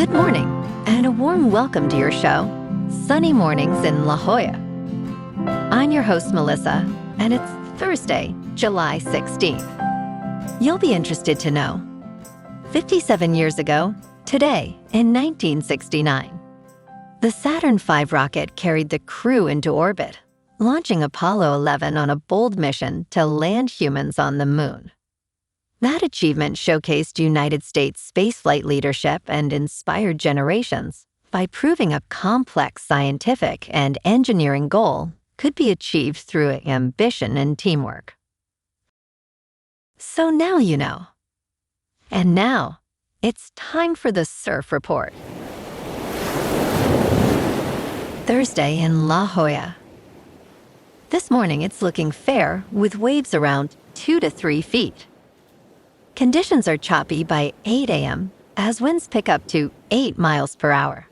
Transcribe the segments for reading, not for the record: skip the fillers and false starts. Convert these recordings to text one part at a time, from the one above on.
Good morning, and a warm welcome to your show, Sunny Mornings in La Jolla. I'm your host, Melissa, and it's Thursday, July 16th. You'll be interested to know, 57 years ago, today, in 1969, the Saturn V rocket carried the crew into orbit, launching Apollo 11 on a bold mission to land humans on the moon. That achievement showcased United States spaceflight leadership and inspired generations by proving a complex scientific and engineering goal could be achieved through ambition and teamwork. So now you know. And now, it's time for the Surf Report. Thursday in La Jolla. This morning it's looking fair with waves around 2 to 3 feet. Conditions are choppy by 8 a.m. as winds pick up to 8 miles per hour.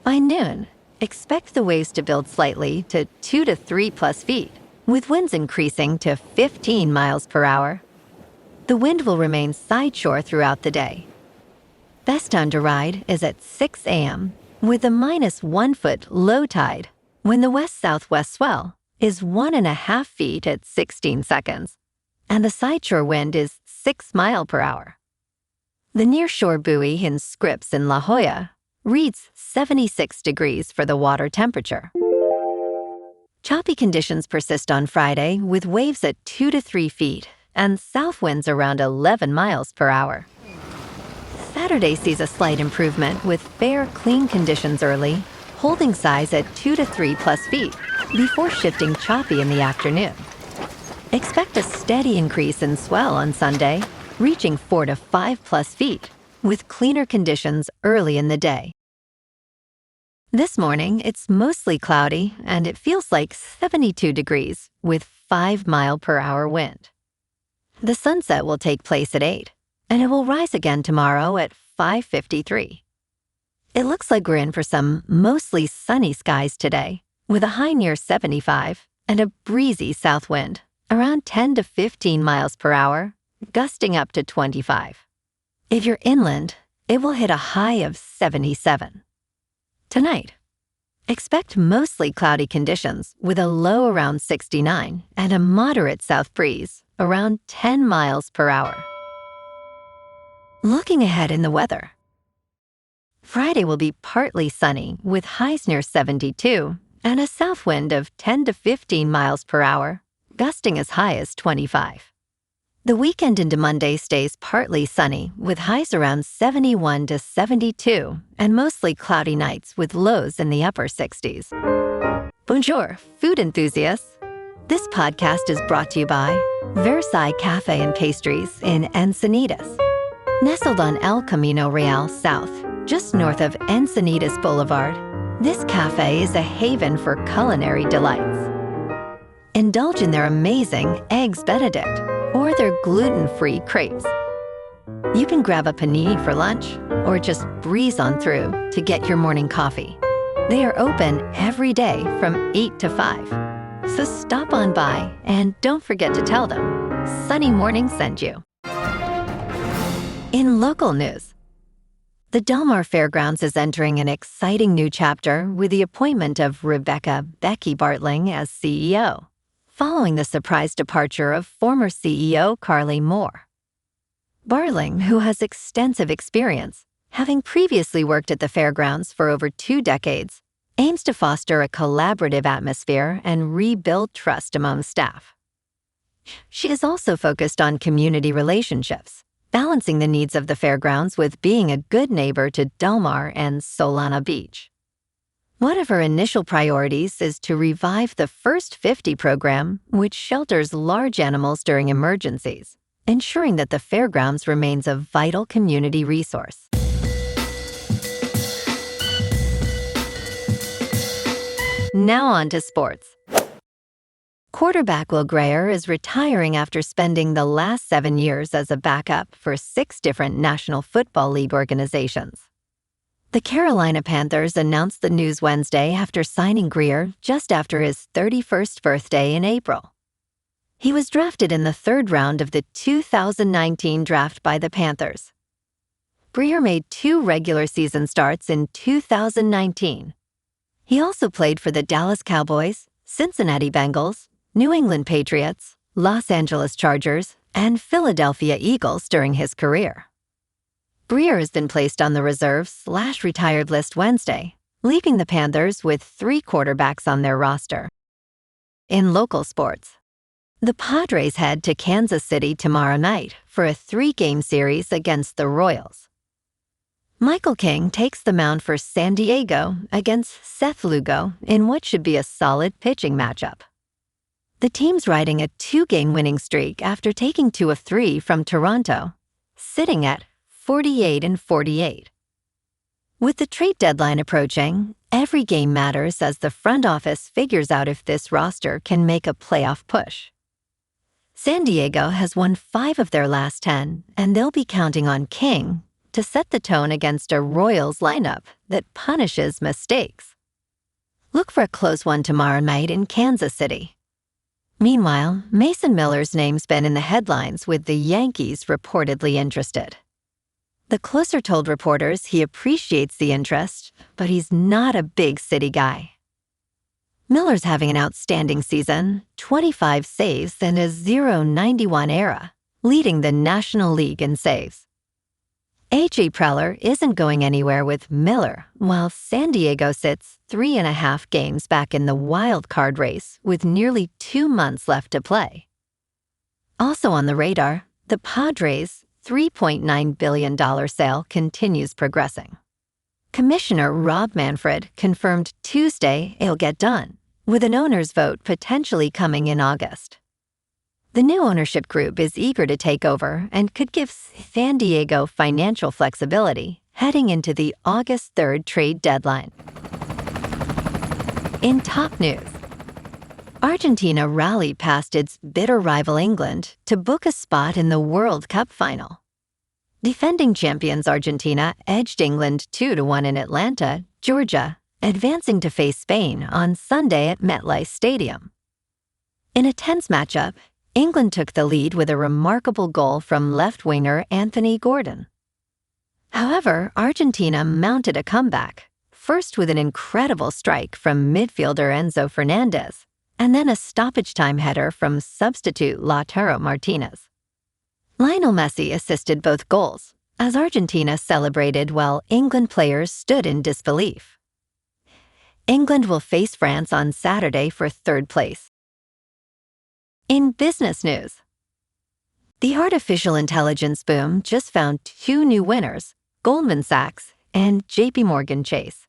By noon, expect the waves to build slightly to 2 to 3 plus feet, with winds increasing to 15 miles per hour. The wind will remain sideshore throughout the day. Best time to ride is at 6 a.m. with a -1 foot low tide when the west-southwest swell is 1.5 feet at 16 seconds, and the sideshore wind is 6 miles per hour. The nearshore buoy in Scripps in La Jolla reads 76 degrees for the water temperature. Choppy conditions persist on Friday with waves at 2 to 3 feet and south winds around 11 miles per hour. Saturday sees a slight improvement with fair, clean conditions early, holding size at 2 to 3 plus feet before shifting choppy in the afternoon. Expect a steady increase in swell on Sunday, reaching 4 to 5 plus feet, with cleaner conditions early in the day. This morning, it's mostly cloudy, and it feels like 72 degrees with 5 mile per hour wind. The sunset will take place at 8, and it will rise again tomorrow at 5:53. It looks like we're in for some mostly sunny skies today, with a high near 75 and a breezy south wind, around 10 to 15 miles per hour, gusting up to 25. If you're inland, it will hit a high of 77. Tonight, expect mostly cloudy conditions with a low around 69 and a moderate south breeze around 10 miles per hour. Looking ahead in the weather. Friday will be partly sunny with highs near 72 and a south wind of 10 to 15 miles per hour, gusting as high as 25. The weekend into Monday stays partly sunny with highs around 71 to 72 and mostly cloudy nights with lows in the upper 60s. Bonjour, food enthusiasts. This podcast is brought to you by Versailles Cafe and Pastries in Encinitas. Nestled on El Camino Real South, just north of Encinitas Boulevard, this cafe is a haven for culinary delights. Indulge in their amazing Eggs Benedict or their gluten-free crepes. You can grab a panini for lunch or just breeze on through to get your morning coffee. They are open every day from 8 to 5. So stop on by and don't forget to tell them Sunny Morning sent you. In local news, the Mar Fairgrounds is entering an exciting new chapter with the appointment of Becky Bartling as CEO, following the surprise departure of former CEO Carly Moore. Bartling, who has extensive experience, having previously worked at the fairgrounds for over 2 decades, aims to foster a collaborative atmosphere and rebuild trust among staff. She is also focused on community relationships, balancing the needs of the fairgrounds with being a good neighbor to Del Mar and Solana Beach. One of her initial priorities is to revive the First 50 program, which shelters large animals during emergencies, ensuring that the fairgrounds remains a vital community resource. Now on to sports. Quarterback Will Greer is retiring after spending the last 7 years as a backup for 6 different National Football League organizations. The Carolina Panthers announced the news Wednesday after signing Greer just after his 31st birthday in April. He was drafted in the 3rd round of the 2019 draft by the Panthers. Breer made 2 regular season starts in 2019. He also played for the Dallas Cowboys, Cincinnati Bengals, New England Patriots, Los Angeles Chargers, and Philadelphia Eagles during his career. Breer has been placed on the reserve/retired list Wednesday, leaving the Panthers with 3 quarterbacks on their roster. In local sports, the Padres head to Kansas City tomorrow night for a 3-game series against the Royals. Michael King takes the mound for San Diego against Seth Lugo in what should be a solid pitching matchup. The team's riding a 2-game winning streak after taking 2 of 3 from Toronto, sitting at 48-48. With the trade deadline approaching, every game matters as the front office figures out if this roster can make a playoff push. San Diego has won 5 of their last 10, and they'll be counting on King to set the tone against a Royals lineup that punishes mistakes. Look for a close one tomorrow night in Kansas City. Meanwhile, Mason Miller's name's been in the headlines with the Yankees reportedly interested. The closer told reporters he appreciates the interest, but he's not a big city guy. Miller's having an outstanding season, 25 saves and a .091 ERA, leading the National League in saves. A.J. Preller isn't going anywhere with Miller, while San Diego sits 3.5 games back in the wild card race with nearly 2 months left to play. Also on the radar, the Padres' $3.9 billion sale continues progressing. Commissioner Rob Manfred confirmed Tuesday it'll get done, with an owner's vote potentially coming in August. The new ownership group is eager to take over and could give San Diego financial flexibility heading into the August 3rd trade deadline. In top news, Argentina rallied past its bitter rival England to book a spot in the World Cup final. Defending champions Argentina edged England 2-1 in Atlanta, Georgia, advancing to face Spain on Sunday at MetLife Stadium. In a tense matchup, England took the lead with a remarkable goal from left winger Anthony Gordon. However, Argentina mounted a comeback, first with an incredible strike from midfielder Enzo Fernandez, and then a stoppage-time header from substitute Lautaro Martinez. Lionel Messi assisted both goals, as Argentina celebrated while England players stood in disbelief. England will face France on Saturday for 3rd place. In business news, the artificial intelligence boom just found 2 new winners, Goldman Sachs and JPMorgan Chase.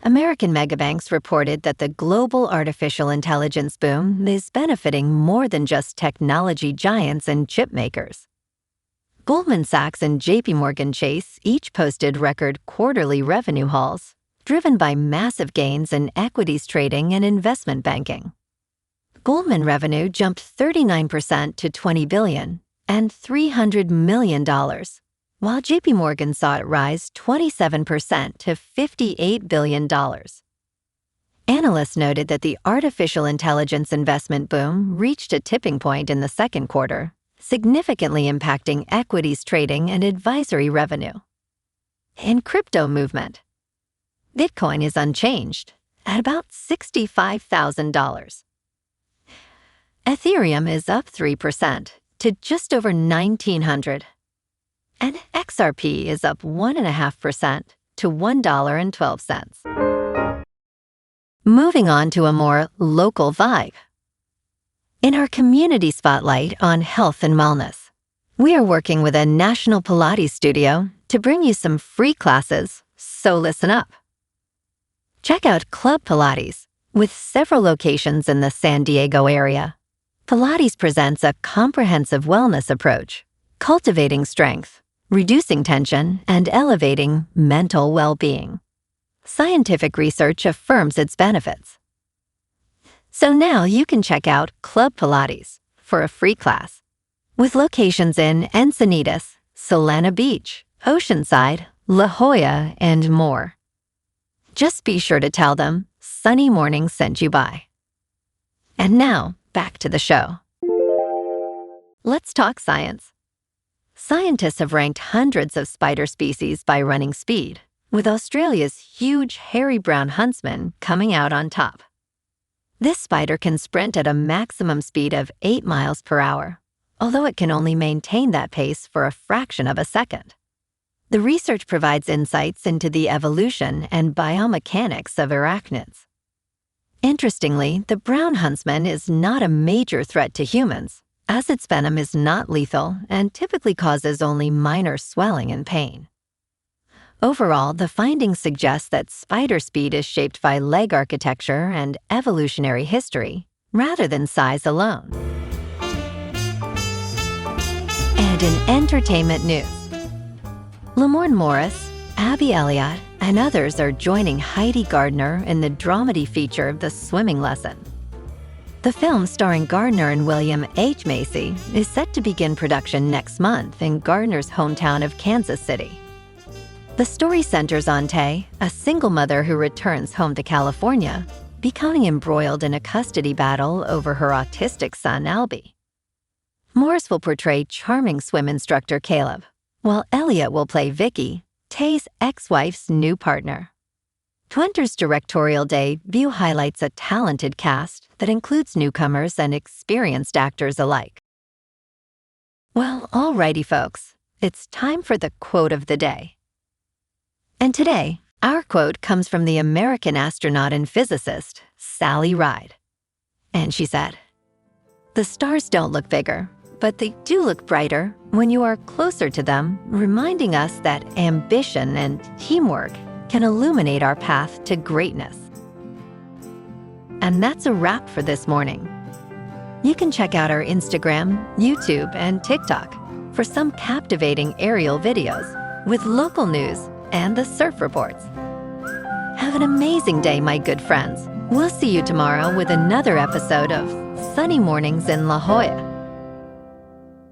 American megabanks reported that the global artificial intelligence boom is benefiting more than just technology giants and chip makers. Goldman Sachs and JPMorgan Chase each posted record quarterly revenue hauls, driven by massive gains in equities trading and investment banking. Goldman revenue jumped 39% to $20 billion and $300 million, while JPMorgan saw it rise 27% to $58 billion. Analysts noted that the artificial intelligence investment boom reached a tipping point in the second quarter, significantly impacting equities trading and advisory revenue. In crypto movement, Bitcoin is unchanged at about $65,000. Ethereum is up 3% to just over 1,900, and XRP is up 1.5% to $1.12. Moving on to a more local vibe. In our community spotlight on health and wellness, we are working with a national Pilates studio to bring you some free classes, so listen up. Check out Club Pilates, with several locations in the San Diego area. Pilates presents a comprehensive wellness approach, cultivating strength, reducing tension, and elevating mental well-being. Scientific research affirms its benefits. So now you can check out Club Pilates for a free class, with locations in Encinitas, Solana Beach, Oceanside, La Jolla, and more. Just be sure to tell them Sunny Morning sent you by. And now, back to the show. Let's talk science. Scientists have ranked hundreds of spider species by running speed, with Australia's huge hairy brown huntsman coming out on top. This spider can sprint at a maximum speed of 8 miles per hour, although it can only maintain that pace for a fraction of a second. The research provides insights into the evolution and biomechanics of arachnids. Interestingly, the brown huntsman is not a major threat to humans, as its venom is not lethal and typically causes only minor swelling and pain. Overall, the findings suggest that spider speed is shaped by leg architecture and evolutionary history, rather than size alone. And in entertainment news, Lamorne Morris, Abby Elliott, and others are joining Heidi Gardner in the dramedy feature The Swimming Lesson. The film, starring Gardner and William H. Macy, is set to begin production next month in Gardner's hometown of Kansas City. The story centers on Tay, a single mother who returns home to California, becoming embroiled in a custody battle over her autistic son, Albie. Morris will portray charming swim instructor Caleb, while Elliot will play Vicky, Tay's ex-wife's new partner. Twenter's directorial debut highlights a talented cast that includes newcomers and experienced actors alike. Well, alrighty folks, it's time for the quote of the day. And today, our quote comes from the American astronaut and physicist, Sally Ride. And she said, "The stars don't look bigger, but they do look brighter when you are closer to them, reminding us that ambition and teamwork can illuminate our path to greatness." And that's a wrap for this morning. You can check out our Instagram, YouTube, and TikTok for some captivating aerial videos with local news and the surf reports. Have an amazing day, my good friends. We'll see you tomorrow with another episode of Sunny Mornings in La Jolla.